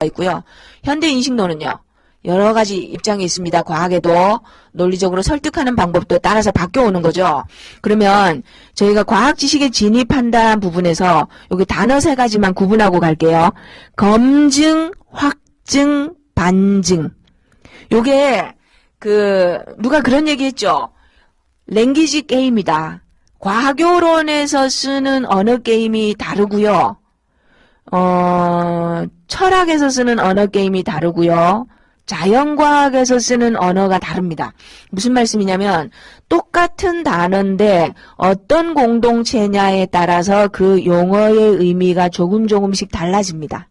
있고요. 현대인식론은요. 여러 가지 입장이 있습니다. 과학에도 논리적으로 설득하는 방법도 따라서 바뀌어오는 거죠. 그러면 저희가 과학 지식에 진입한다는 부분에서 여기 단어 3가지만 구분하고 갈게요. 검증, 확증, 반증. 요게 누가 그런 얘기 했죠. 랭귀지 게임이다. 과학요론에서 쓰는 언어 게임이 다르고요. 철학에서 쓰는 언어 게임이 다르고요. 자연과학에서 쓰는 언어가 다릅니다. 무슨 말씀이냐면 똑같은 단어인데 어떤 공동체냐에 따라서 그 용어의 의미가 조금씩 달라집니다.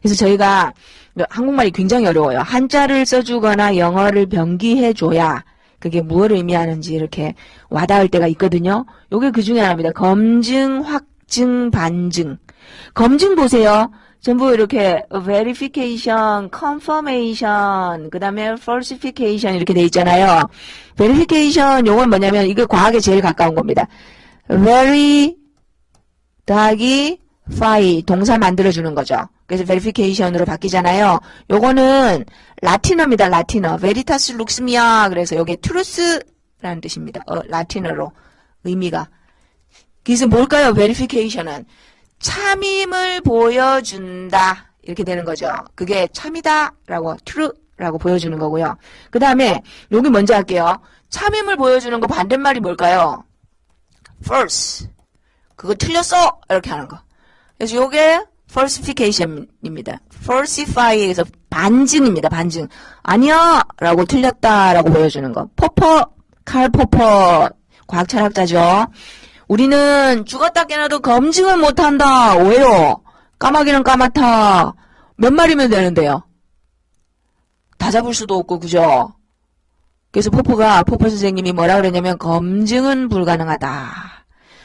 그래서 저희가 한국말이 굉장히 어려워요. 한자를 써주거나 영어를 병기해줘야 그게 무엇을 의미하는지 이렇게 와닿을 때가 있거든요. 요게 그 중에 하나입니다. 검증, 확증, 반증. 검증 보세요. 전부 이렇게 verification, confirmation, 그 다음에 falsification 이렇게 돼 있잖아요. verification 용어는 뭐냐면 이거 과학에 제일 가까운 겁니다. very 더하기 fy 동사 만들어주는 거죠. 그래서 verification으로 바뀌잖아요. 요거는 라틴어입니다. 라틴어. veritas lux mea. 그래서 요게 truth라는 뜻입니다. 라틴어로 의미가. 그래서 뭘까요? verification은 참임을 보여준다. 이렇게 되는 거죠. 그게 참이다 라고 true라고 보여주는 거고요. 그 다음에 여기 먼저 할게요. 참임을 보여주는 거 반대말이 뭘까요? false. 그거 틀렸어. 이렇게 하는 거. 그래서 요게 falsification입니다. falsify에서 반증입니다. 반증. 아니야 라고 틀렸다라고 보여주는 거. 칼 포퍼 과학 철학자죠. 우리는 죽었다 깨어나도 검증은 못한다. 왜요? 까마귀는 까맣다. 몇 마리면 되는데요? 다 잡을 수도 없고 그죠? 그래서 포퍼 선생님이 뭐라 그랬냐면 검증은 불가능하다.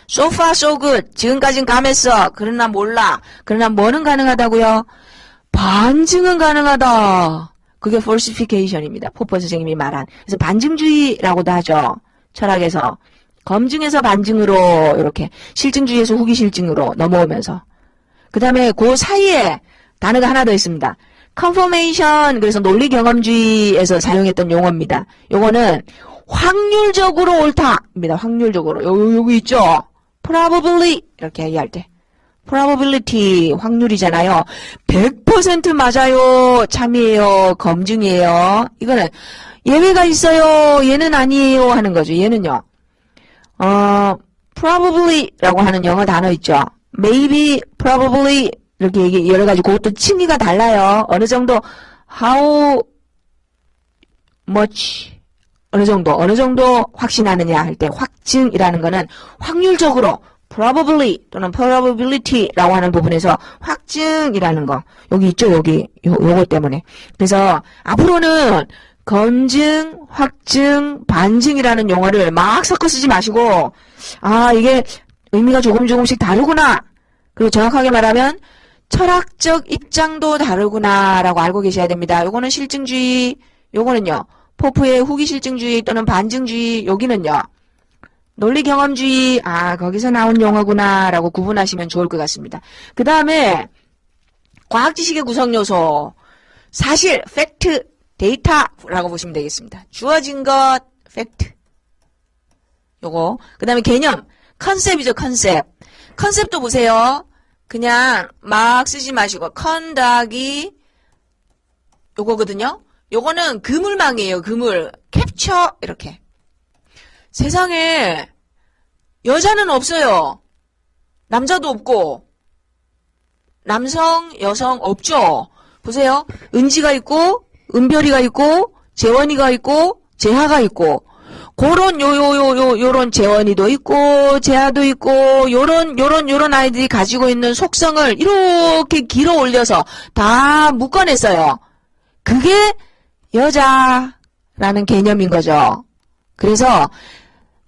So far so good. 지금까진 감했어. 그러나 몰라. 그러나 뭐는 가능하다고요? 반증은 가능하다. 그게 falsification입니다. 포퍼 선생님이 말한. 그래서 반증주의라고도 하죠. 철학에서. 검증에서 반증으로 이렇게 실증주의에서 후기실증으로 넘어오면서 그 다음에 그 사이에 단어가 하나 더 있습니다. confirmation 그래서 논리경험주의에서 사용했던 용어입니다. 요거는 확률적으로 옳다입니다. 확률적으로 여기 있죠. probably 이렇게 얘기할 때 probability 확률이잖아요. 100% 맞아요. 참이에요. 검증이에요. 이거는 예외가 있어요. 얘는 아니에요 하는 거죠. 얘는요. probably라고 하는 영어 단어 있죠. maybe, probably 이렇게 여러 가지 그것도 칭의가 달라요. 어느 정도 how much 어느 정도 확신하느냐 할 때 확증이라는 거는 확률적으로 probably 또는 probability라고 하는 부분에서 확증이라는 거 여기 있죠. 요거 때문에. 그래서 앞으로는 검증, 확증, 반증이라는 용어를 막 섞어 쓰지 마시고 이게 의미가 조금씩 다르구나. 그리고 정확하게 말하면 철학적 입장도 다르구나 라고 알고 계셔야 됩니다. 요거는 실증주의, 요거는요. 포프의 후기실증주의 또는 반증주의, 여기는요. 논리경험주의, 거기서 나온 용어구나 라고 구분하시면 좋을 것 같습니다. 그 다음에 과학지식의 구성요소, 사실, 팩트, 데이터라고 보시면 되겠습니다. 주어진 것, 팩트. 요거. 그 다음에 개념, 컨셉이죠, 컨셉. 컨셉도 보세요. 그냥 막 쓰지 마시고, 컨덕이 요거거든요. 요거는 그물망이에요, 그물. 캡처, 이렇게. 세상에 여자는 없어요. 남자도 없고, 남성, 여성 없죠. 보세요. 은지가 있고, 은별이가 있고, 재원이가 있고, 재하가 있고, 그런 요런 재원이도 있고, 재하도 있고, 요런 아이들이 가지고 있는 속성을 이렇게 길어 올려서 다 묶어냈어요. 그게 여자라는 개념인 거죠. 그래서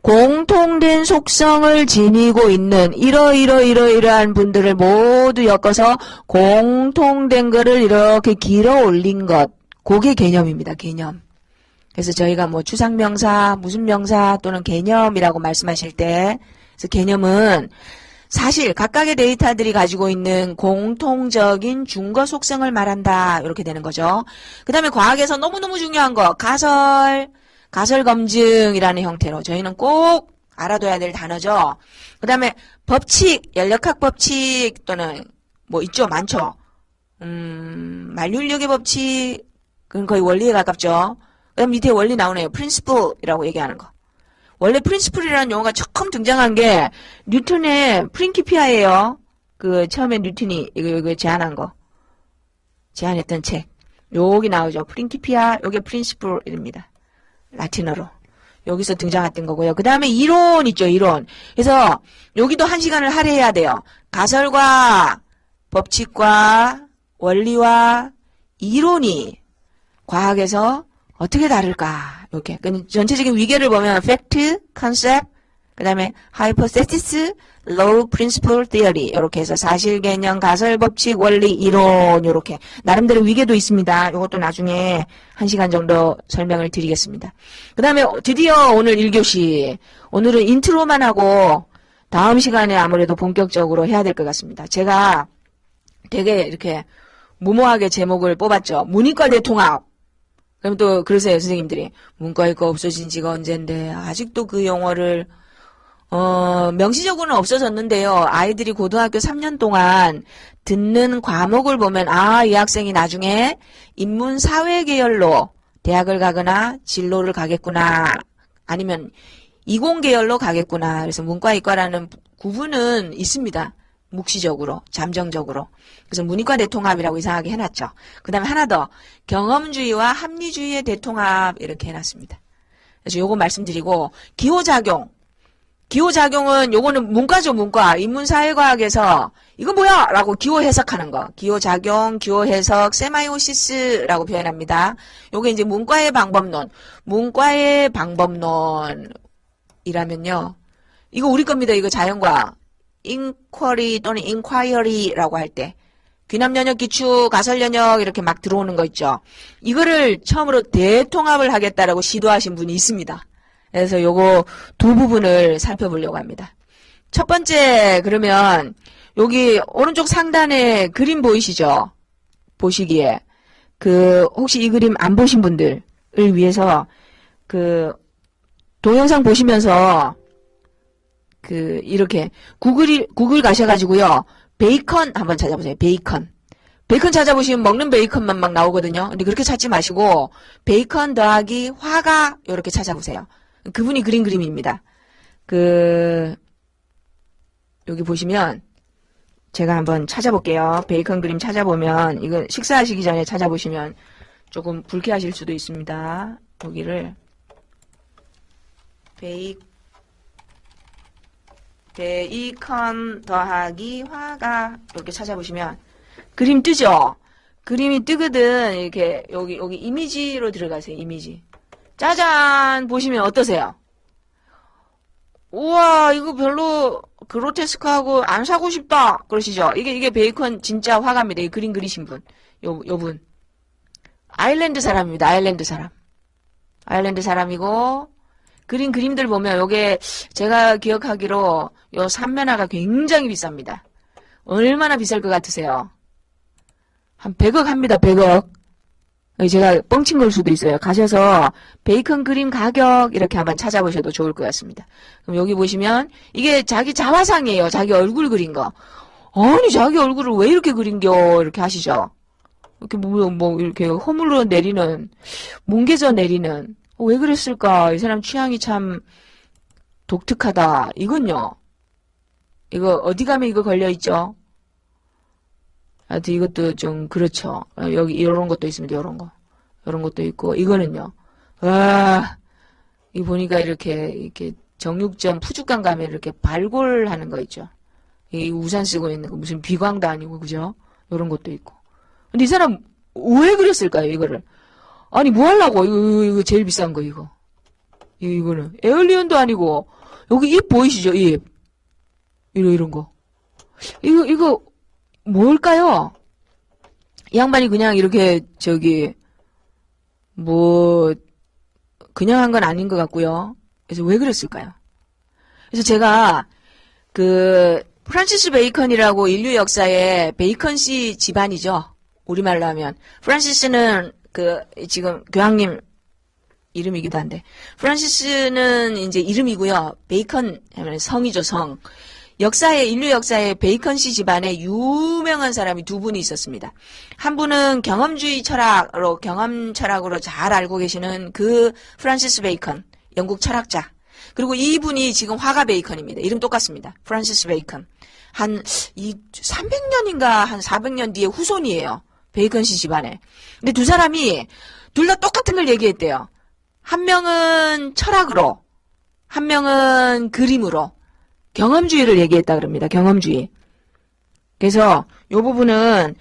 공통된 속성을 지니고 있는 이러이러한 분들을 모두 엮어서 공통된 거를 이렇게 길어 올린 것. 그게 개념입니다. 개념. 그래서 저희가 뭐 추상명사, 무슨 명사 또는 개념이라고 말씀하실 때 그래서 개념은 사실 각각의 데이터들이 가지고 있는 공통적인 준거 속성을 말한다. 이렇게 되는 거죠. 그 다음에 과학에서 너무너무 중요한 거 가설 검증이라는 형태로 저희는 꼭 알아둬야 될 단어죠. 그 다음에 법칙, 연력학 법칙 또는 뭐 있죠. 많죠. 만륜력의 법칙, 그건 거의 원리에 가깝죠. 그 다음 밑에 원리 나오네요. 프린시플이라고 얘기하는 거. 원래 프린시플이라는 용어가 처음 등장한 게 뉴턴의 프린키피아예요. 그 처음에 뉴턴이 이거 제안한 거. 제안했던 책. 여기 나오죠. 프린키피아, 요게 프린시플입니다. 라틴어로. 여기서 등장했던 거고요. 그 다음에 이론 있죠. 이론. 그래서 여기도 1시간을 할애해야 돼요. 가설과 법칙과 원리와 이론이 과학에서 어떻게 다를까? 이렇게. 전체적인 위계를 보면 팩트, 컨셉트, 그 다음에 hypothesis, law, principle, theory 이렇게 해서 사실, 개념, 가설, 법칙, 원리, 이론 이렇게 나름대로 위계도 있습니다. 이것도 나중에 1시간 정도 설명을 드리겠습니다. 그 다음에 드디어 오늘 1교시. 오늘은 인트로만 하고 다음 시간에 아무래도 본격적으로 해야 될 것 같습니다. 제가 되게 이렇게 무모하게 제목을 뽑았죠. 문이과대 통합. 그럼 또 그러세요, 선생님들이. 문과이과 없어진 지가 언젠데 아직도 그 용어를 명시적으로는 없어졌는데요. 아이들이 고등학교 3년 동안 듣는 과목을 보면 이 학생이 나중에 인문사회 계열로 대학을 가거나 진로를 가겠구나. 아니면 이공계열로 가겠구나. 그래서 문과이과라는 구분은 있습니다. 묵시적으로, 잠정적으로. 그래서 문이과 대통합이라고 이상하게 해놨죠. 그 다음에 하나 더, 경험주의와 합리주의의 대통합 이렇게 해놨습니다. 그래서 요거 말씀드리고, 기호작용은 요거는 문과죠, 문과. 인문사회과학에서 이거 뭐야? 라고 기호 해석하는 거. 기호작용, 기호해석, 세마이오시스라고 표현합니다. 요게 이제 문과의 방법론. 문과의 방법론이라면요. 이거 우리 겁니다. 이거 자연과학. 인쿼리 또는 인콰이어리라고 할 때 귀납연역, 기축, 가설연역 이렇게 막 들어오는 거 있죠. 이거를 처음으로 대통합을 하겠다라고 시도하신 분이 있습니다. 그래서 요거 두 부분을 살펴보려고 합니다. 첫 번째, 그러면 여기 오른쪽 상단에 그림 보이시죠? 보시기에 혹시 이 그림 안 보신 분들을 위해서 동영상 보시면서 이렇게 구글 가셔가지고요. 베이컨 한번 찾아보세요. 베이컨 찾아보시면 먹는 베이컨만 막 나오거든요. 근데 그렇게 찾지 마시고 베이컨 더하기 화가 이렇게 찾아보세요. 그분이 그린 그림입니다. 여기 보시면 제가 한번 찾아볼게요. 베이컨 그림 찾아보면 이거 식사하시기 전에 찾아보시면 조금 불쾌하실 수도 있습니다. 여기를 베이컨 더하기 화가 이렇게 찾아보시면 그림 뜨죠? 그림이 뜨거든. 이렇게 여기 이미지로 들어가세요. 이미지. 짜잔! 보시면 어떠세요? 우와, 이거 별로 그로테스크하고 안 사고 싶다. 그러시죠? 이게 베이컨 진짜 화가입니다. 이 그림 그리신 분. 요분. 아일랜드 사람입니다. 아일랜드 사람이고 그린 그림들 보면 요게 제가 기억하기로 요 삼면화가 굉장히 비쌉니다. 얼마나 비쌀 것 같으세요? 한 100억 합니다. 100억. 제가 뻥친 걸 수도 있어요. 가셔서 베이컨 그림 가격 이렇게 한번 찾아보셔도 좋을 것 같습니다. 그럼 여기 보시면 이게 자기 자화상이에요. 자기 얼굴 그린 거. 아니 자기 얼굴을 왜 이렇게 그린겨 이렇게 하시죠. 이렇게 뭐 이렇게 허물러 내리는 뭉개져 내리는 왜 그랬을까? 이 사람 취향이 참 독특하다. 이건요. 이거 어디 가면 이거 걸려있죠? 하여튼 이것도 좀 그렇죠. 여기 이런 것도 있습니다. 이런 것도 있고 이거는요. 이 보니까 이렇게 정육점 푸주간 가면 이렇게 발골하는 거 있죠. 이 우산 쓰고 있는 거 무슨 비광도 아니고 그죠? 이런 것도 있고. 근데 이 사람 왜 그랬을까요? 이거를. 아니 뭐 하려고 이거 제일 비싼 거 이거는 에얼리언도 아니고 여기 입 보이시죠? 입 이런 거 이거 뭘까요? 이 양반이 그냥 이렇게 뭐 그냥 한 건 아닌 것 같고요. 그래서 왜 그랬을까요? 그래서 제가 프란시스 베이컨이라고 인류 역사의 베이컨 씨 집안이죠. 우리말로 하면. 프란시스는 지금 교황님 이름이기도 한데. 프란시스는 이제 이름이고요. 베이컨 하면 성이죠, 성. 인류 역사에 베이컨 씨 집안에 유명한 사람이 두 분이 있었습니다. 한 분은 경험 철학으로 잘 알고 계시는 그 프란시스 베이컨, 영국 철학자. 그리고 이분이 지금 화가 베이컨입니다. 이름 똑같습니다. 프란시스 베이컨. 한 300년인가 한 400년 뒤에 후손이에요. 베이컨 씨 집안에. 근데 두 사람이 둘 다 똑같은 걸 얘기했대요. 한 명은 철학으로, 한 명은 그림으로 경험주의를 얘기했다 그럽니다. 경험주의. 그래서 이 부분은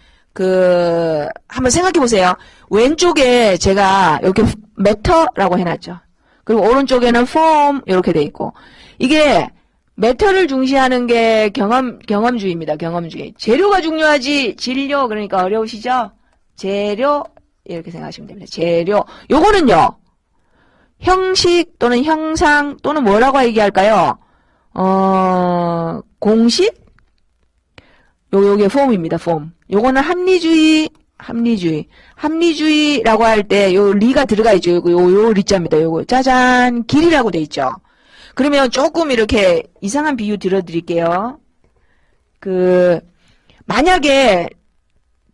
한번 생각해 보세요. 왼쪽에 제가 이렇게 매터라고 해놨죠. 그리고 오른쪽에는 form 이렇게 돼 있고, 이게 매터를 중시하는 게 경험주의입니다. 경험주의. 재료가 중요하지 진료, 그러니까 어려우시죠? 재료 이렇게 생각하시면 됩니다. 재료. 요거는요, 형식 또는 형상 또는 뭐라고 얘기할까요? 공식? 요게 폼입니다. 폼. 요거는 합리주의라고 할 때 요 리가 들어가 있죠. 요 리자입니다. 요거 짜잔, 길이라고 돼 있죠. 그러면 조금 이렇게 이상한 비유 들어드릴게요. 만약에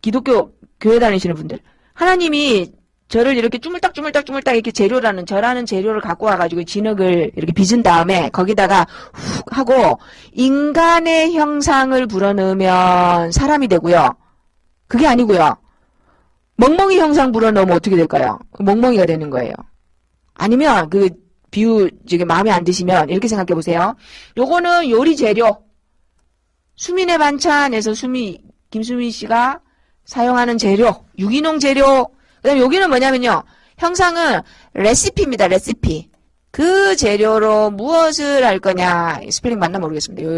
기독교 교회 다니시는 분들, 하나님이 저를 이렇게 쭈물딱 이렇게 저라는 재료를 갖고 와가지고 진흙을 이렇게 빚은 다음에 거기다가 훅 하고 인간의 형상을 불어넣으면 사람이 되고요. 그게 아니고요. 멍멍이 형상 불어넣으면 어떻게 될까요? 멍멍이가 되는 거예요. 아니면 비유 지금 마음에 안 드시면 이렇게 생각해 보세요. 요거는 요리 재료. 수민의 반찬에서 김수민 씨가 사용하는 재료, 유기농 재료. 그다음에 여기는 뭐냐면요. 형상은 레시피입니다. 레시피. 그 재료로 무엇을 할 거냐. 스펠링 맞나 모르겠습니다.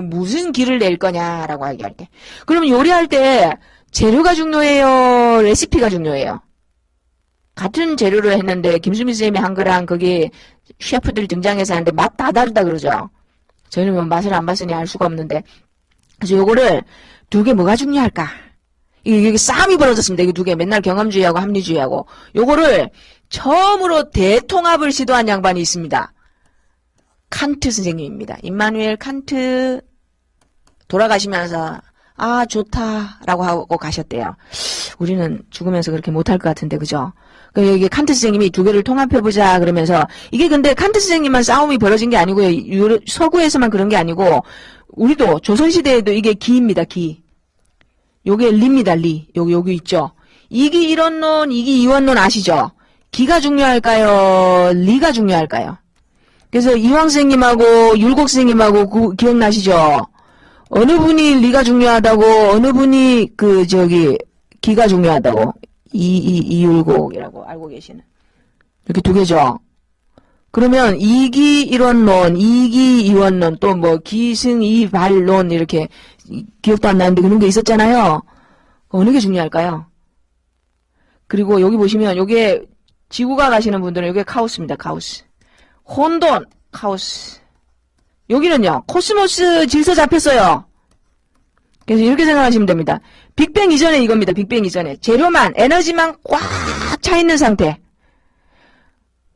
무슨 길을 낼 거냐라고 얘기할 때. 그러면 요리할 때 재료가 중요해요? 레시피가 중요해요? 같은 재료로 했는데 김수민 선생님이 한 거랑 거기 셰프들이 등장해서 하는데 맛 다 다르다 그러죠. 저희는 뭐 맛을 안 봤으니 알 수가 없는데. 그래서 요거를 두 개 뭐가 중요할까? 이게 싸움이 벌어졌습니다. 이게 두 개. 맨날 경험주의하고 합리주의하고. 요거를 처음으로 대통합을 시도한 양반이 있습니다. 칸트 선생님입니다. 임마누엘 칸트 돌아가시면서 좋다라고 하고 가셨대요. 우리는 죽으면서 그렇게 못할 것 같은데, 그죠? 여기 칸트 선생님이 두 개를 통합해보자 그러면서, 이게 근데 칸트 선생님만 싸움이 벌어진 게 아니고요. 서구에서만 그런 게 아니고, 우리도 조선시대에도 이게 기입니다, 기. 요게 리입니다, 리. 여기 있죠. 이기 일원론, 이기 이원론 아시죠? 기가 중요할까요? 리가 중요할까요? 그래서 이황 선생님하고 율곡 선생님하고 기억나시죠? 어느 분이 리가 중요하다고, 어느 분이 기가 중요하다고. 이율곡이라고 알고 계시는. 이렇게 두 개죠. 그러면 이기 일원론, 이기 이원론, 또 기승이발론 이렇게 기억도 안 나는데 그런 게 있었잖아요. 어느 게 중요할까요? 그리고 여기 보시면 요게 지구가 가시는 분들은 요게 카오스입니다. 카오스. 혼돈, 카오스. 여기는요. 코스모스 질서 잡혔어요. 그래서 이렇게 생각하시면 됩니다. 빅뱅 이전에 이겁니다. 빅뱅 이전에. 재료만, 에너지만 꽉 차 있는 상태.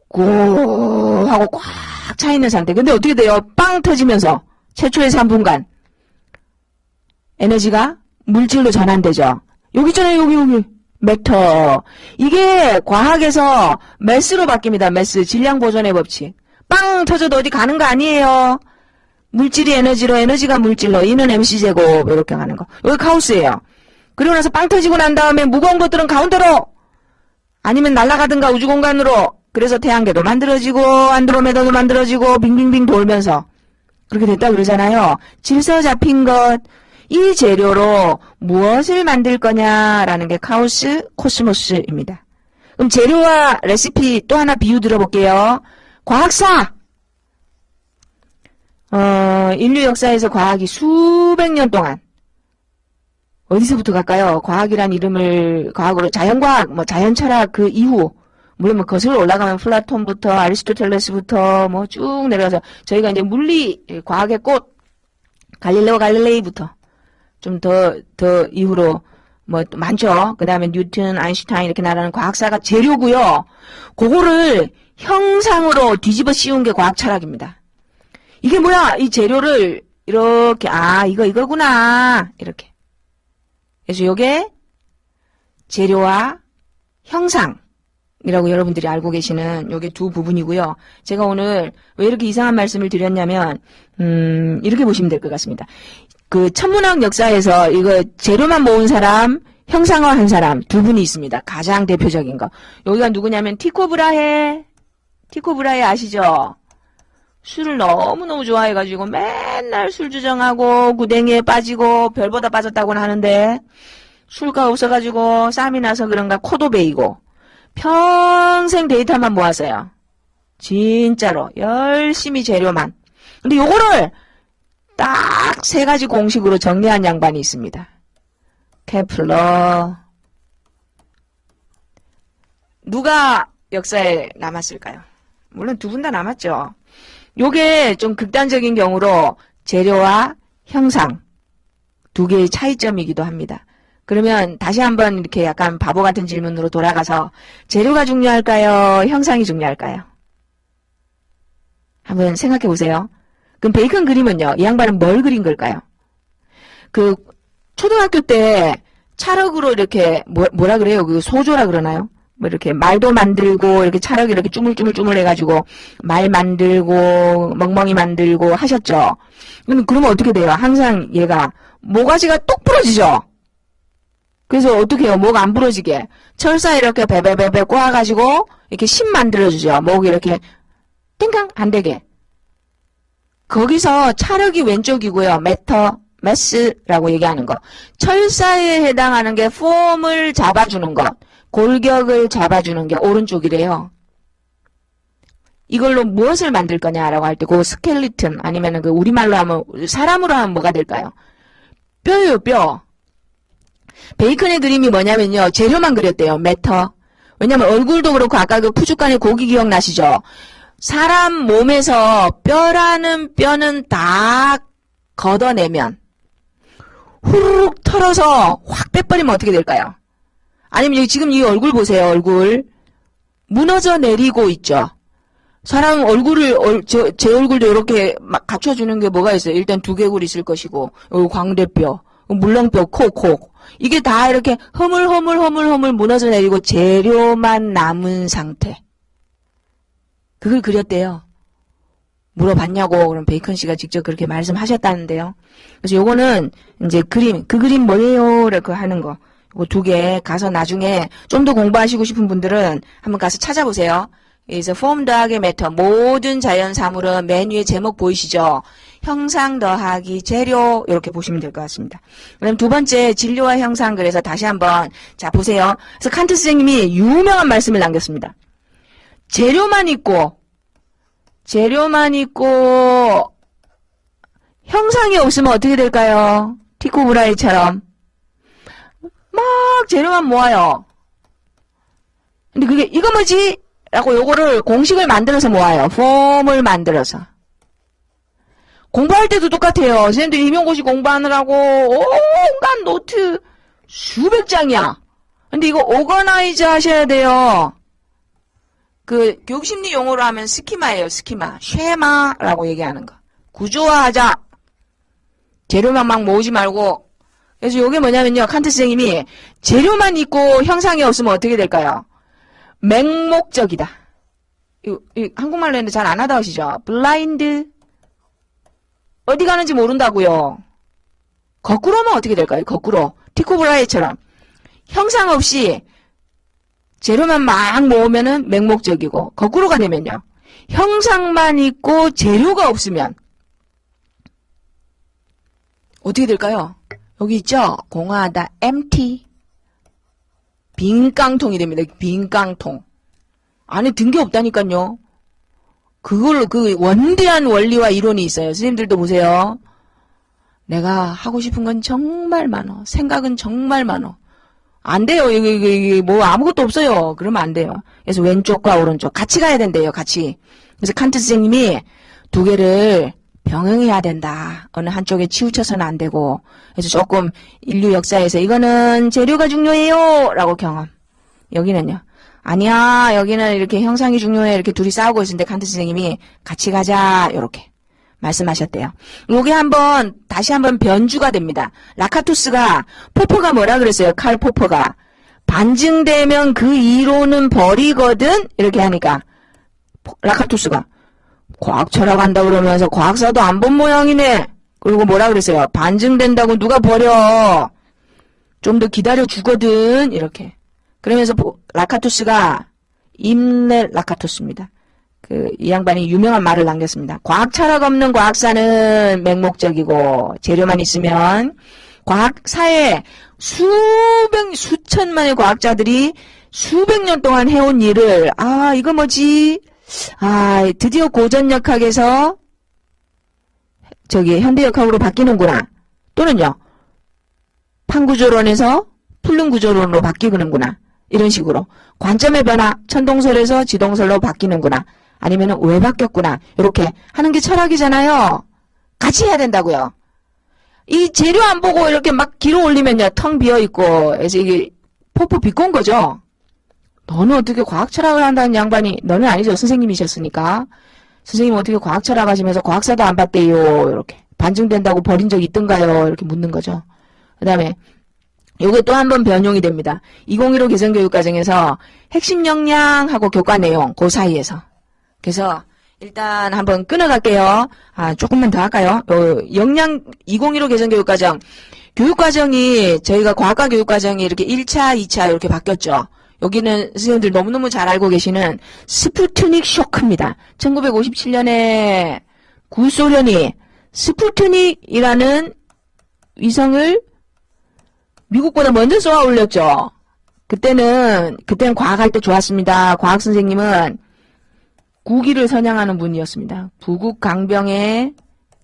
고 하고 꽉 차 있는 상태. 근데 어떻게 돼요? 빵 터지면서 최초의 3분간 에너지가 물질로 전환되죠. 여기 있잖아요. 여기. 맥터. 이게 과학에서 매스로 바뀝니다. 매스. 질량 보존의 법칙. 빵 터져도 어디 가는 거 아니에요. 물질이 에너지로, 에너지가 물질로, 이는 mc제곱 이렇게 가는 거. 여기 카오스예요. 그리고 나서 빵 터지고 난 다음에 무거운 것들은 가운데로 아니면 날아가든가 우주공간으로. 그래서 태양계도 만들어지고 안드로메다도 만들어지고 빙빙빙 돌면서 그렇게 됐다 그러잖아요. 질서 잡힌 것. 이 재료로 무엇을 만들 거냐라는 게 카오스, 코스모스입니다. 그럼 재료와 레시피 또 하나 비유 들어볼게요. 과학사. 인류 역사에서 과학이 수백 년 동안 어디서부터 갈까요? 과학이란 이름을 과학으로 자연과학, 자연철학 그 이후 물론 거슬러 올라가면 플라톤부터 아리스토텔레스부터 쭉 내려가서 저희가 이제 물리 과학의 꽃 갈릴레오 갈릴레이부터 좀 더 이후로 뭐 많죠. 그 다음에 뉴턴, 아인슈타인 이렇게 나라는 과학사가 재료고요. 그거를 형상으로 뒤집어 씌운 게 과학 철학입니다. 이게 뭐야? 이 재료를 이렇게 이거구나 이렇게. 그래서 요게 재료와 형상이라고 여러분들이 알고 계시는 요게 두 부분이고요. 제가 오늘 왜 이렇게 이상한 말씀을 드렸냐면 이렇게 보시면 될 것 같습니다. 그 천문학 역사에서 이거 재료만 모은 사람, 형상화한 사람 두 분이 있습니다. 가장 대표적인 거. 여기가 누구냐면 티코 브라헤 아시죠? 술을 너무너무 좋아해가지고 맨날 술 주정하고 구덩이에 빠지고 별보다 빠졌다고는 하는데 술가 없어가지고 쌈이 나서 그런가 코도 베이고 평생 데이터만 모았어요. 진짜로 열심히 재료만. 근데 요거를 딱 세 가지 공식으로 정리한 양반이 있습니다. 케플러. 누가 역사에 남았을까요? 물론 두 분 다 남았죠. 요게 좀 극단적인 경우로 재료와 형상 두 개의 차이점이기도 합니다. 그러면 다시 한번 이렇게 약간 바보 같은 질문으로 돌아가서 재료가 중요할까요? 형상이 중요할까요? 한번 생각해 보세요. 그럼 베이컨 그림은요? 이 양반은 뭘 그린 걸까요? 그 초등학교 때 찰흙으로 이렇게 뭐라 그래요? 그 소조라 그러나요? 뭐 이렇게 말도 만들고 이렇게 찰흙 이렇게 쭈물쭈물 해가지고 말 만들고 멍멍이 만들고 하셨죠. 그러면 어떻게 돼요? 항상 얘가 모가지가 똑 부러지죠. 그래서 어떻게 해요? 목 안 부러지게 철사 이렇게 베베베베 꼬아가지고 이렇게 심 만들어주죠. 목이 이렇게 땡강 안 되게. 거기서 찰흙이 왼쪽이고요. 매스라고 얘기하는 거. 철사에 해당하는 게 폼을 잡아주는 것. 골격을 잡아주는 게 오른쪽이래요. 이걸로 무엇을 만들 거냐라고 할 때 그 스켈리튼 아니면은 그 우리말로 하면 사람으로 하면 뭐가 될까요? 뼈예요, 뼈. 베이컨의 그림이 뭐냐면요. 재료만 그렸대요. 왜냐면 얼굴도 그렇고 아까 그 푸주간의 고기 기억나시죠? 사람 몸에서 뼈라는 뼈는 다 걷어내면 후루룩 털어서 확 빼버리면 어떻게 될까요? 아니면 여기 지금 이 얼굴 보세요. 얼굴 무너져 내리고 있죠. 사람 얼굴을 제 얼굴도 이렇게 막 갖춰주는 게 뭐가 있어요? 일단 두개골 있을 것이고 여기 광대뼈, 물렁뼈, 코 이게 다 이렇게 허물허물 무너져 내리고 재료만 남은 상태. 그걸 그렸대요. 물어봤냐고 그럼 베이컨 씨가 직접 그렇게 말씀하셨다는데요. 그래서 요거는 이제 그 그림 뭐예요? 이렇게 하는 거. 요거 두 개 가서 나중에 좀 더 공부하시고 싶은 분들은 한번 가서 찾아보세요. 그래서 폼 더하기 매터 모든 자연 사물은 맨 위에 제목 보이시죠? 형상 더하기 재료 이렇게 보시면 될 것 같습니다. 그럼 두 번째 진료와 형상 그래서 다시 한번 자 보세요. 그래서 칸트 선생님이 유명한 말씀을 남겼습니다. 재료만 있고 형상이 없으면 어떻게 될까요? 티코 브라헤처럼 막 재료만 모아요. 근데 그게 이거 뭐지? 라고 요거를 공식을 만들어서 모아요. 폼을 만들어서. 공부할 때도 똑같아요. 선생님들 임용고시 공부하느라고 온갖 노트 수백 장이야. 근데 이거 오거나이즈 하셔야 돼요. 그 교육심리 용어로 하면 스키마예요. 스키마. 쉐마라고 얘기하는 거. 구조화하자. 재료만 막 모으지 말고. 그래서 요게 뭐냐면요. 칸트 선생님이 재료만 있고 형상이 없으면 어떻게 될까요? 맹목적이다. 이 한국말로 했는데 잘 안 하다 하시죠? 블라인드. 어디 가는지 모른다고요. 거꾸로 하면 어떻게 될까요? 거꾸로. 티코 브라헤처럼. 형상 없이 재료만 막 모으면은 맹목적이고 거꾸로가 되면요. 형상만 있고 재료가 없으면 어떻게 될까요? 여기 있죠? 공허하다. empty. 빈 깡통이 됩니다. 빈 깡통. 안에 든 게 없다니까요. 그걸로 그 원대한 원리와 이론이 있어요. 선생님들도 보세요. 내가 하고 싶은 건 정말 많어. 생각은 정말 많어. 안 돼요. 이게 뭐 아무것도 없어요. 그러면 안 돼요. 그래서 왼쪽과 오른쪽 같이 가야 된대요. 같이. 그래서 칸트 선생님이 두 개를 병행해야 된다. 어느 한쪽에 치우쳐서는 안 되고. 그래서 조금 인류 역사에서 이거는 재료가 중요해요. 라고 경험. 여기는요. 아니야. 여기는 이렇게 형상이 중요해. 이렇게 둘이 싸우고 있는데 칸트 선생님이 같이 가자. 요렇게 말씀하셨대요. 요게 다시 한번 변주가 됩니다. 라카투스가, 포퍼가 뭐라 그랬어요? 칼 포퍼가. 반증되면 그 이론은 버리거든? 이렇게 하니까. 라카투스가. 과학 철학한다 그러면서 과학사도 안 본 모양이네. 그리고 뭐라 그랬어요? 반증된다고 누가 버려. 좀 더 기다려 주거든. 이렇게. 그러면서 라카투스가 임레 라카투스입니다. 이 양반이 유명한 말을 남겼습니다. 과학 철학 없는 과학사는 맹목적이고 재료만 있으면 과학사에 수천만의 과학자들이 수백 년 동안 해온 일을 이거 뭐지? 드디어 고전역학에서 현대역학으로 바뀌는구나. 또는요. 판구조론에서 풀릉구조론으로 바뀌는구나. 이런 식으로. 관점의 변화, 천동설에서 지동설로 바뀌는구나. 아니면 왜 바뀌었구나. 이렇게 하는 게 철학이잖아요. 같이 해야 된다고요. 이 재료 안 보고 이렇게 막 길어 올리면요. 텅 비어있고. 그래서 이게 포포 비꼰 거죠. 너는 어떻게 과학 철학을 한다는 양반이, 너는 아니죠. 선생님이셨으니까. 선생님 어떻게 과학 철학 하시면서 과학사도 안 봤대요. 이렇게. 반증된다고 버린 적 있던가요? 이렇게 묻는 거죠. 그 다음에 요게 또 한 번 변용이 됩니다. 2015 개성교육과정에서 핵심 역량하고 교과 내용, 그 사이에서. 그래서 일단 한번 끊어갈게요. 조금만 더 할까요? 역량 2015 개성교육과정. 교육과정이 저희가 과학과 교육과정이 이렇게 1차, 2차 이렇게 바뀌었죠. 여기는 선생님들 너무너무 잘 알고 계시는 스푸트닉 쇼크입니다. 1957년에 구소련이 스푸트닉이라는 위성을 미국보다 먼저 쏘아 올렸죠. 그때는 과학할 때 좋았습니다. 과학 선생님은 국위를 선양하는 분이었습니다. 부국 강병에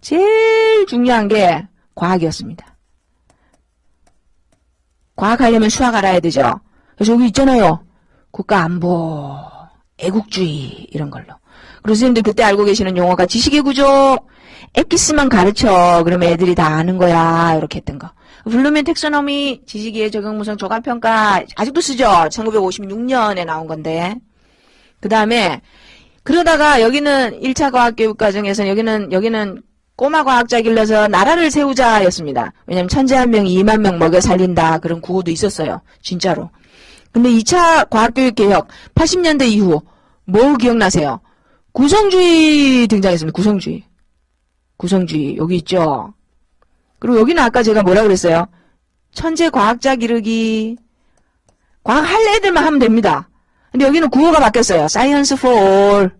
제일 중요한 게 과학이었습니다. 과학하려면 수학 알아야 되죠. 그래서 여기 있잖아요. 국가안보, 애국주의 이런 걸로. 그리고 선생님들 그때 알고 계시는 용어가 지식의 구조, 엑기스만 가르쳐. 그러면 애들이 다 아는 거야. 이렇게 했던 거. 블루멘 텍소노미, 지식이해 적용무성 조감평가 아직도 쓰죠. 1956년에 나온 건데. 그 다음에 그러다가 여기는 1차 과학교육과정에서 여기는 꼬마 과학자 길러서 나라를 세우자였습니다. 왜냐면 천재 한 명 2만 명 먹여 살린다. 그런 구호도 있었어요. 진짜로. 근데 2차 과학교육개혁 80년대 이후 뭐 기억나세요? 구성주의 등장했습니다. 구성주의 여기 있죠. 그리고 여기는 아까 제가 뭐라 그랬어요? 천재 과학자 기르기. 과학 할 애들만 하면 됩니다. 근데 여기는 구호가 바뀌었어요. Science for all.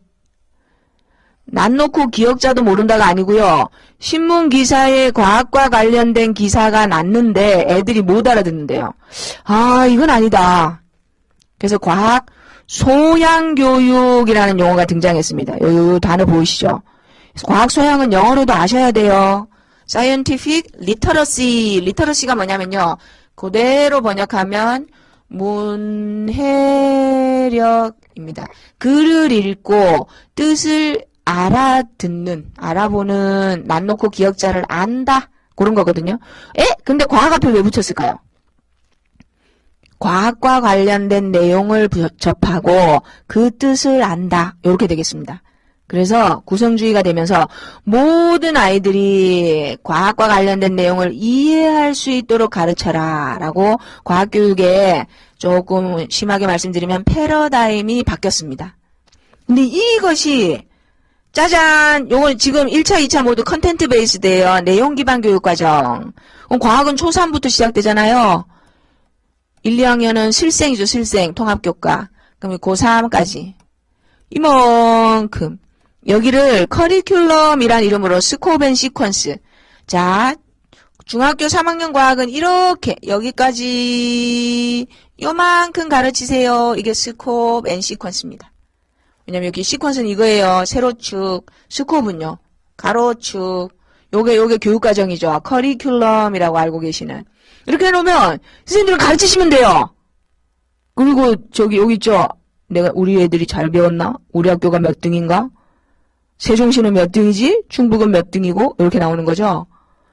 난 놓고 기억자도 모른다가 아니고요. 신문 기사에 과학과 관련된 기사가 났는데 애들이 못 알아듣는데요. 이건 아니다. 그래서 과학 소양교육이라는 용어가 등장했습니다. 요 단어 보이시죠? 그래서 과학 소양은 영어로도 아셔야 돼요. scientific literacy. literacy가 뭐냐면요. 그대로 번역하면 문해력입니다. 글을 읽고 뜻을 알아보는, 난 놓고 기억자를 안다. 그런 거거든요. 근데 과학 앞에 왜 붙였을까요? 과학과 관련된 내용을 접하고 그 뜻을 안다. 이렇게 되겠습니다. 그래서 구성주의가 되면서 모든 아이들이 과학과 관련된 내용을 이해할 수 있도록 가르쳐라 라고 과학교육에 조금 심하게 말씀드리면 패러다임이 바뀌었습니다. 근데 이것이 짜잔! 요건 지금 1차, 2차 모두 컨텐트 베이스드예요. 내용 기반 교육과정. 그럼 과학은 초3부터 시작되잖아요. 1, 2학년은 실생이죠. 실생, 통합교과. 그럼 고3까지. 이만큼. 여기를 커리큘럼이란 이름으로 스코프 앤 시퀀스. 자, 중학교 3학년 과학은 이렇게 여기까지 요만큼 가르치세요. 이게 스코프 앤 시퀀스입니다. 왜냐면 여기 시퀀스는 이거예요. 세로축, 스코프는요. 가로축. 요게 교육과정이죠. 커리큘럼이라고 알고 계시는. 이렇게 해놓으면 선생님들은 가르치시면 돼요. 그리고 여기 있죠. 우리 애들이 잘 배웠나? 우리 학교가 몇 등인가? 세종시는 몇 등이지? 충북은 몇 등이고? 이렇게 나오는 거죠.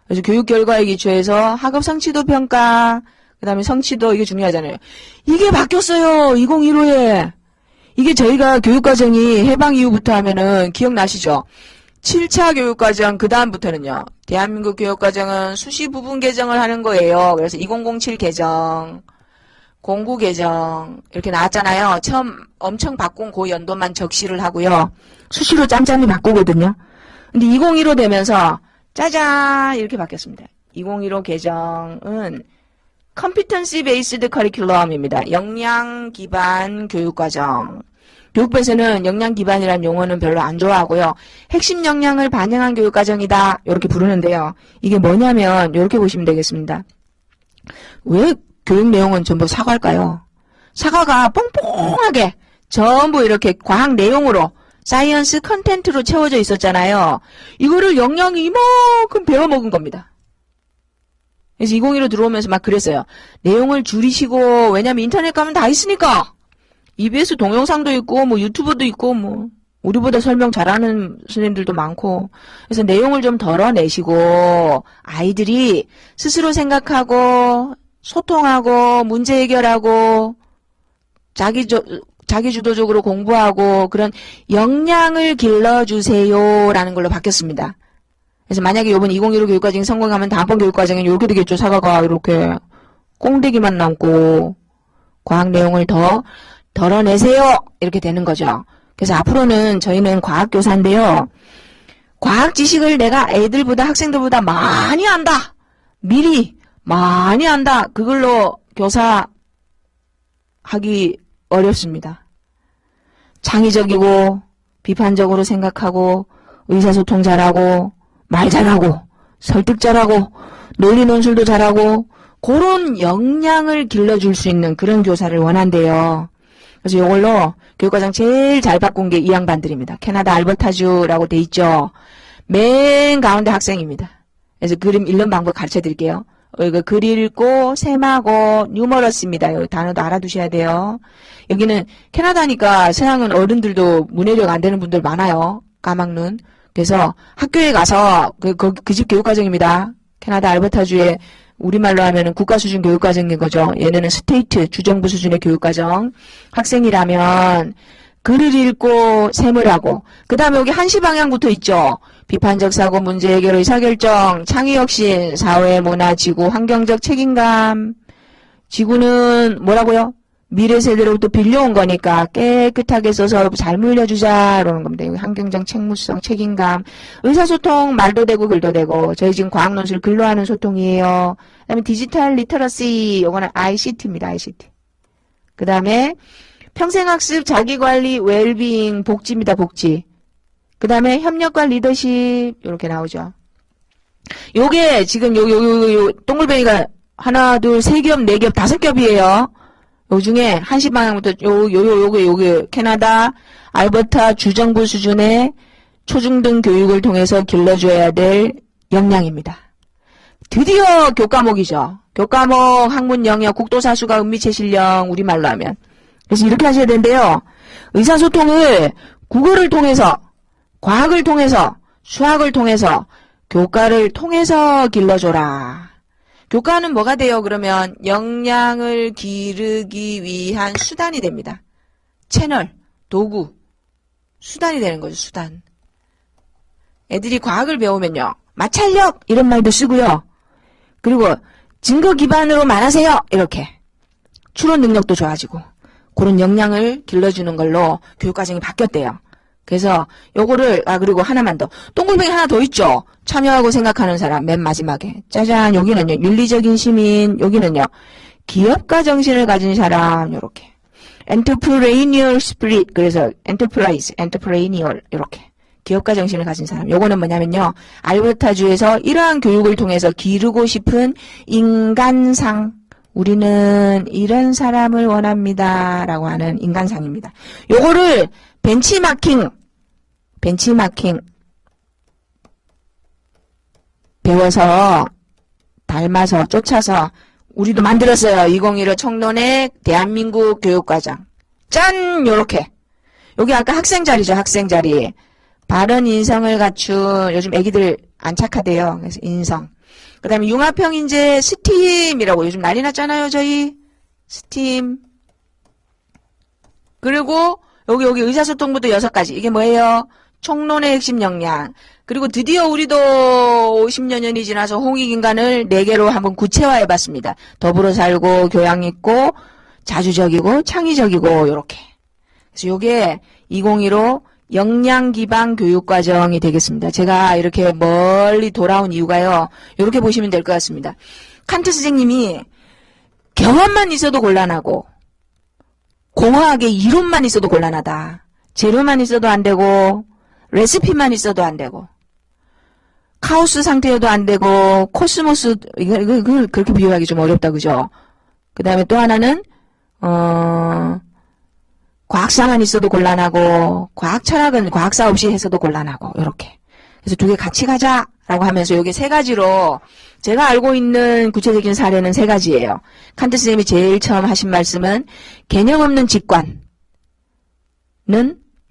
그래서 교육 결과에 기초해서 학업 성취도 평가, 그 다음에 성취도, 이게 중요하잖아요. 이게 바뀌었어요. 2015에. 이게 저희가 교육과정이 해방 이후부터 하면은 기억나시죠? 7차 교육과정, 그 다음부터는요. 대한민국 교육과정은 수시 부분 개정을 하는 거예요. 그래서 2007 개정, 09 개정, 이렇게 나왔잖아요. 처음 엄청 바꾼 그 연도만 적시를 하고요. 수시로 짬짬이 바꾸거든요. 근데 2015 되면서, 짜잔! 이렇게 바뀌었습니다. 2015 개정은 Competency Based Curriculum입니다. 역량 기반 교육과정. 교육부에서는 역량 기반이라는 용어는 별로 안 좋아하고요. 핵심 역량을 반영한 교육과정이다. 이렇게 부르는데요. 이게 뭐냐면 이렇게 보시면 되겠습니다. 왜 교육 내용은 전부 사과일까요? 사과가 뽕뽕하게 전부 이렇게 과학 내용으로 사이언스 컨텐트로 채워져 있었잖아요. 이거를 역량이 이만큼 배워먹은 겁니다. 그래서 2015 들어오면서 막 그랬어요. 내용을 줄이시고, 왜냐면 인터넷 가면 다 있으니까. EBS 동영상도 있고, 뭐 유튜브도 있고, 뭐 우리보다 설명 잘하는 선생님들도 많고. 그래서 내용을 좀 덜어내시고, 아이들이 스스로 생각하고, 소통하고, 문제 해결하고, 자기주도적으로 공부하고, 그런 역량을 길러주세요라는 걸로 바뀌었습니다. 그래서 만약에 이번 2015 교육과정이 성공하면 다음번 교육과정은 이렇게 되겠죠. 사과가 이렇게 꽁대기만 남고 과학 내용을 더 덜어내세요. 이렇게 되는 거죠. 그래서 앞으로는 저희는 과학교사인데요. 과학 지식을 내가 애들보다 학생들보다 많이 안다. 미리 많이 안다. 그걸로 교사하기 어렵습니다. 창의적이고 비판적으로 생각하고 의사소통 잘하고 말 잘하고 설득 잘하고 논리 논술도 잘하고 그런 역량을 길러줄 수 있는 그런 교사를 원한대요. 그래서 이걸로 교육과정 제일 잘 바꾼 게 이 양반들입니다. 캐나다 알버타주라고 돼 있죠. 맨 가운데 학생입니다. 그래서 그림 읽는 방법 가르쳐 드릴게요. 이거 글 읽고 셈하고 뉴머러스입니다. 이 단어도 알아두셔야 돼요. 여기는 캐나다니까 서양은 어른들도 문해력 안 되는 분들 많아요. 까막눈. 그래서 학교에 가서 그 집 교육과정입니다. 캐나다 알버타주의 우리말로 하면은 국가 수준 교육과정인 거죠. 얘네는 스테이트 주정부 수준의 교육과정. 학생이라면 글을 읽고 셈을 하고 그 다음에 여기 한시 방향부터 있죠. 비판적 사고, 문제 해결, 의사결정, 창의혁신, 사회, 문화, 지구, 환경적 책임감. 지구는 뭐라고요? 미래 세대로부터 빌려온 거니까 깨끗하게 써서 잘 물려주자 이러는 겁니다. 여기 환경적 책무성, 책임감, 의사소통, 말도 되고 글도 되고 저희 지금 과학논술 글로 하는 소통이에요. 그 다음에 디지털 리터러시, 요거는 ICT입니다. ICT. 그 다음에 평생학습, 자기관리, 웰빙, 복지입니다. 복지. 그 다음에 협력과 리더십 이렇게 나오죠. 요게 지금 요 동글뱅이가 하나, 둘, 세 겹, 네 겹, 다섯 겹이에요. 요 중에 한시 방향부터 요게 캐나다 알버타 주정부 수준의 초중등 교육을 통해서 길러줘야 될 역량입니다. 드디어 교과목이죠. 교과목, 학문 영역, 국도사수가 은미체 실력, 우리말로 하면. 그래서 이렇게 하셔야 되는데요. 의사소통을 국어를 통해서, 과학을 통해서, 수학을 통해서, 교과를 통해서 길러줘라. 교과는 뭐가 돼요? 그러면 역량을 기르기 위한 수단이 됩니다. 채널, 도구, 수단이 되는 거죠. 수단. 애들이 과학을 배우면요. 마찰력 이런 말도 쓰고요. 그리고 증거 기반으로 말하세요. 이렇게. 추론 능력도 좋아지고 그런 역량을 길러주는 걸로 교육과정이 바뀌었대요. 그래서 요거를 그리고 하나만 더. 동글뱅이 하나 더 있죠. 참여하고 생각하는 사람 맨 마지막에. 짜잔. 여기는요. 윤리적인 시민. 여기는요. 기업가 정신을 가진 사람. 요렇게. entrepreneurial spirit. 그래서 enterprise, entrepreneurial 이렇게. 기업가 정신을 가진 사람. 요거는 뭐냐면요. 알버타주에서 이러한 교육을 통해서 기르고 싶은 인간상. 우리는 이런 사람을 원합니다. 라고 하는 인간상입니다. 요거를 벤치마킹 배워서 닮아서 쫓아서 우리도 만들었어요. 2015 청론의 대한민국 교육과정. 짠! 요렇게. 여기 아까 학생 자리죠. 학생 자리. 바른 인성을 갖춘, 요즘 애기들 안 착하대요. 그래서 인성. 그 다음에 융합형 인재 스팀이라고 요즘 난리 났잖아요, 저희. 스팀. 그리고 여기 의사소통부도 6가지. 이게 뭐예요? 총론의 핵심 역량. 그리고 드디어 우리도 50여 년이 지나서 홍익인간을 4개로 한번 구체화해봤습니다. 더불어 살고, 교양 있고, 자주적이고, 창의적이고, 요렇게. 그래서 요게 2015 역량 기반 교육과정이 되겠습니다. 제가 이렇게 멀리 돌아온 이유가요. 요렇게 보시면 될 것 같습니다. 칸트 선생님이 경험만 있어도 곤란하고, 공허하게 이론만 있어도 곤란하다. 재료만 있어도 안 되고, 레시피만 있어도 안 되고, 카오스 상태여도 안 되고, 코스모스, 이걸 그렇게 비유하기 좀 어렵다, 그죠? 그 다음에 또 하나는, 과학사만 있어도 곤란하고, 과학 철학은 과학사 없이 해서도 곤란하고, 요렇게. 그래서 2개 같이 가자라고 하면서 요게 3가지로, 제가 알고 있는 구체적인 사례는 3가지예요. 칸트 선생님이 제일 처음 하신 말씀은, 개념 없는 직관은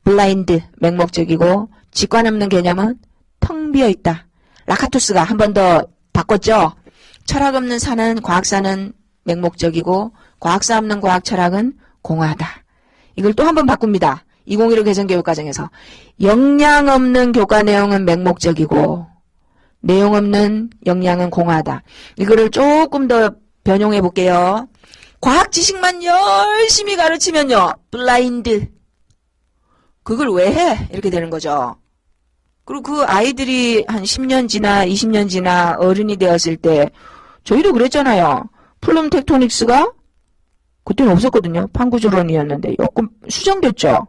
블라인드, 맹목적이고, 직관 없는 개념은 텅 비어 있다. 라카투스가 한 번 더 바꿨죠. 철학 없는 사는, 과학사는 맹목적이고, 과학사 없는 과학 철학은 공허하다. 이걸 또 한 번 바꿉니다. 2015 개정교육과정에서. 역량 없는 교과 내용은 맹목적이고, 내용 없는 역량은 공허하다. 이거를 조금 더 변형해 볼게요. 과학 지식만 열심히 가르치면요, 블라인드. 그걸 왜 해? 이렇게 되는 거죠. 그리고 그 아이들이 한 10년 지나 20년 지나 어른이 되었을 때 저희도 그랬잖아요. 플룸 텍토닉스가 그때는 없었거든요. 판구조론이었는데 조금 수정됐죠.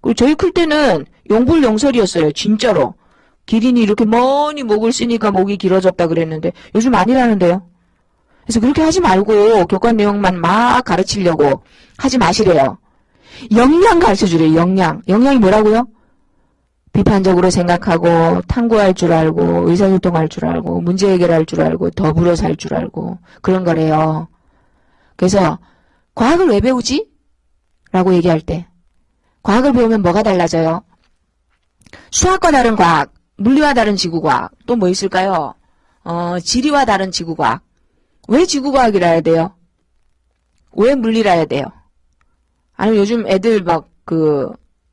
그리고 저희 클 때는 용불용설이었어요. 진짜로. 기린이 이렇게 머니 목을 쓰니까 목이 길어졌다 그랬는데 요즘 아니라는데요. 그래서 그렇게 하지 말고 교과 내용만 막 가르치려고 하지 마시래요. 역량 가르쳐주래요. 역량이 뭐라고요? 비판적으로 생각하고 탐구할 줄 알고 의사소통할 줄 알고 문제 해결할 줄 알고 더불어 살 줄 알고 그런 거래요. 그래서 과학을 왜 배우지? 라고 얘기할 때 과학을 배우면 뭐가 달라져요? 수학과 다른 과학, 물리와 다른 지구과학, 또 뭐 있을까요? 지리와 다른 지구과학. 왜 지구과학이라 해야 돼요? 왜 물리라 해야 돼요? 아니면 요즘 애들 막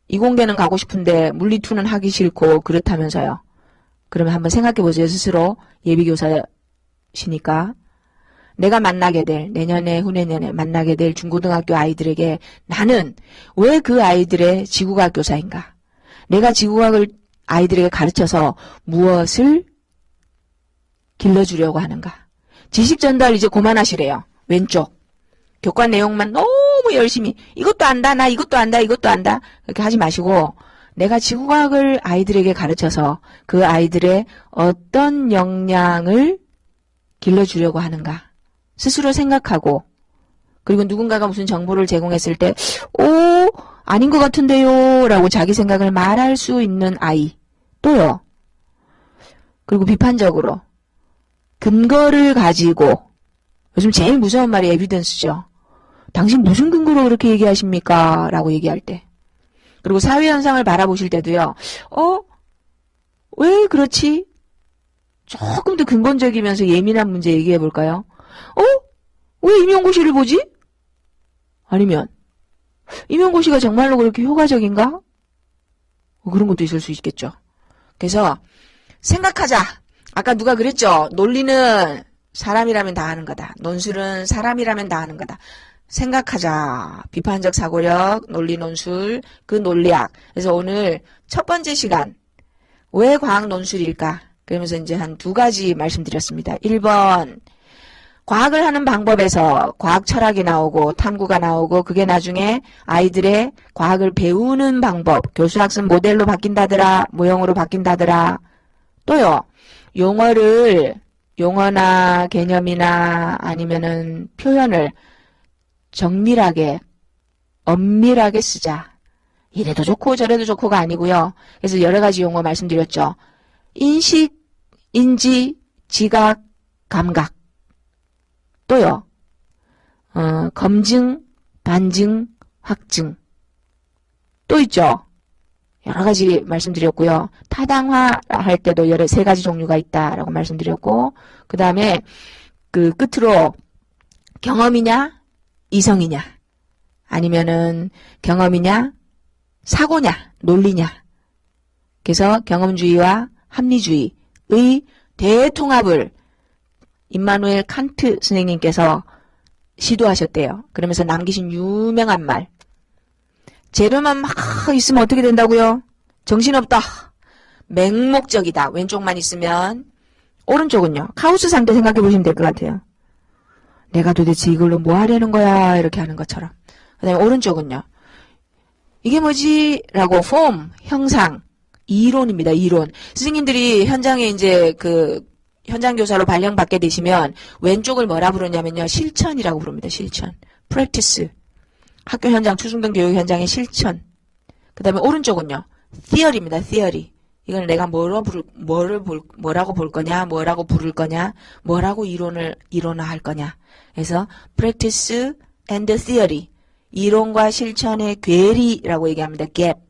이공계는 가고 싶은데 물리2는 하기 싫고 그렇다면서요. 그러면 한번 생각해 보세요. 스스로 예비교사시니까. 내가 만나게 될, 내년에 후내년에 만나게 될 중고등학교 아이들에게 나는 왜 그 아이들의 지구과학 교사인가? 내가 지구과학을 아이들에게 가르쳐서 무엇을 길러주려고 하는가? 지식 전달 이제 그만하시래요. 왼쪽. 교과 내용만 너무 열심히 이것도 안다, 나 이것도 안다, 이것도 안다 그렇게 하지 마시고 내가 지구과학을 아이들에게 가르쳐서 그 아이들의 어떤 역량을 길러주려고 하는가 스스로 생각하고 그리고 누군가가 무슨 정보를 제공했을 때 아닌 것 같은데요 라고 자기 생각을 말할 수 있는 아이 또요. 그리고 비판적으로 근거를 가지고 요즘 제일 무서운 말이 에비던스죠. 당신 무슨 근거로 그렇게 얘기하십니까? 라고 얘기할 때. 그리고 사회현상을 바라보실 때도요. 왜 그렇지? 조금 더 근본적이면서 예민한 문제 얘기해 볼까요? 왜 임용고시를 보지? 아니면 임용고시가 정말로 그렇게 효과적인가? 그런 것도 있을 수 있겠죠. 그래서 생각하자. 아까 누가 그랬죠? 논리는 사람이라면 다 하는 거다. 논술은 사람이라면 다 하는 거다. 생각하자. 비판적 사고력, 논리 논술, 그 논리학. 그래서 오늘 첫 번째 시간 왜 과학 논술일까? 그러면서 이제 한 2가지 말씀드렸습니다. 1번 과학을 하는 방법에서 과학 철학이 나오고 탐구가 나오고 그게 나중에 아이들의 과학을 배우는 방법, 교수학습 모델로 바뀐다더라, 모형으로 바뀐다더라. 또요. 용어나 개념이나 아니면은 표현을 정밀하게, 엄밀하게 쓰자. 이래도 좋고 저래도 좋고가 아니고요. 그래서 여러 가지 용어 말씀드렸죠. 인식, 인지, 지각, 감각. 또요. 검증, 반증, 확증. 또 있죠. 여러 가지 말씀드렸고요. 타당화 할 때도 여러 세 가지 종류가 있다라고 말씀드렸고, 그 다음에 그 끝으로 경험이냐, 이성이냐, 아니면은 경험이냐, 사고냐, 논리냐. 그래서 경험주의와 합리주의의 대통합을 임마누엘 칸트 선생님께서 시도하셨대요. 그러면서 남기신 유명한 말. 재료만 막 있으면 어떻게 된다고요? 정신없다. 맹목적이다. 왼쪽만 있으면. 오른쪽은요. 카오스 상태 생각해 보시면 될 것 같아요. 내가 도대체 이걸로 뭐 하려는 거야? 이렇게 하는 것처럼. 그 다음에 오른쪽은요. 이게 뭐지? 라고 폼, 형상, 이론입니다. 이론. 스승님들이 현장에 이제 그 현장 교사로 발령받게 되시면 왼쪽을 뭐라 부르냐면요. 실천이라고 부릅니다. 실천. practice. 학교 현장, 초중등 교육 현장의 실천. 그 다음에 오른쪽은요. theory입니다. theory. 이건 내가 뭐라고 볼 거냐, 뭐라고 부를 거냐, 뭐라고 이론화할 거냐. 그래서 practice and theory. 이론과 실천의 괴리라고 얘기합니다. gap.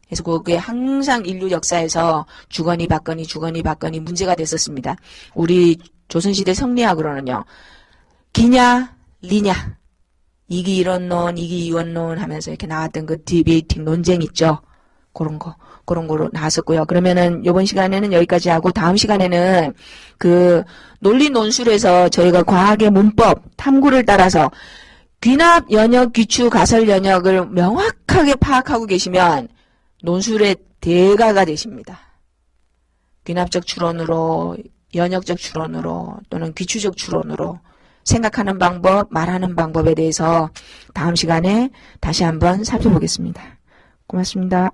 그래서 그게 항상 인류 역사에서 주거니 받거니 문제가 됐었습니다. 우리 조선시대 성리학으로는요. 기냐, 리냐. 이기 이론론, 이기 이원론 하면서 이렇게 나왔던 그 디베이팅 논쟁 있죠. 그런 거로 나왔었고요. 그러면은 이번 시간에는 여기까지 하고 다음 시간에는 그 논리 논술에서 저희가 과학의 문법, 탐구를 따라서 귀납 연역, 귀추, 가설 연역을 명확하게 파악하고 계시면 논술의 대가가 되십니다. 귀납적 추론으로, 연역적 추론으로 또는 귀추적 추론으로 생각하는 방법, 말하는 방법에 대해서 다음 시간에 다시 한번 살펴보겠습니다. 고맙습니다.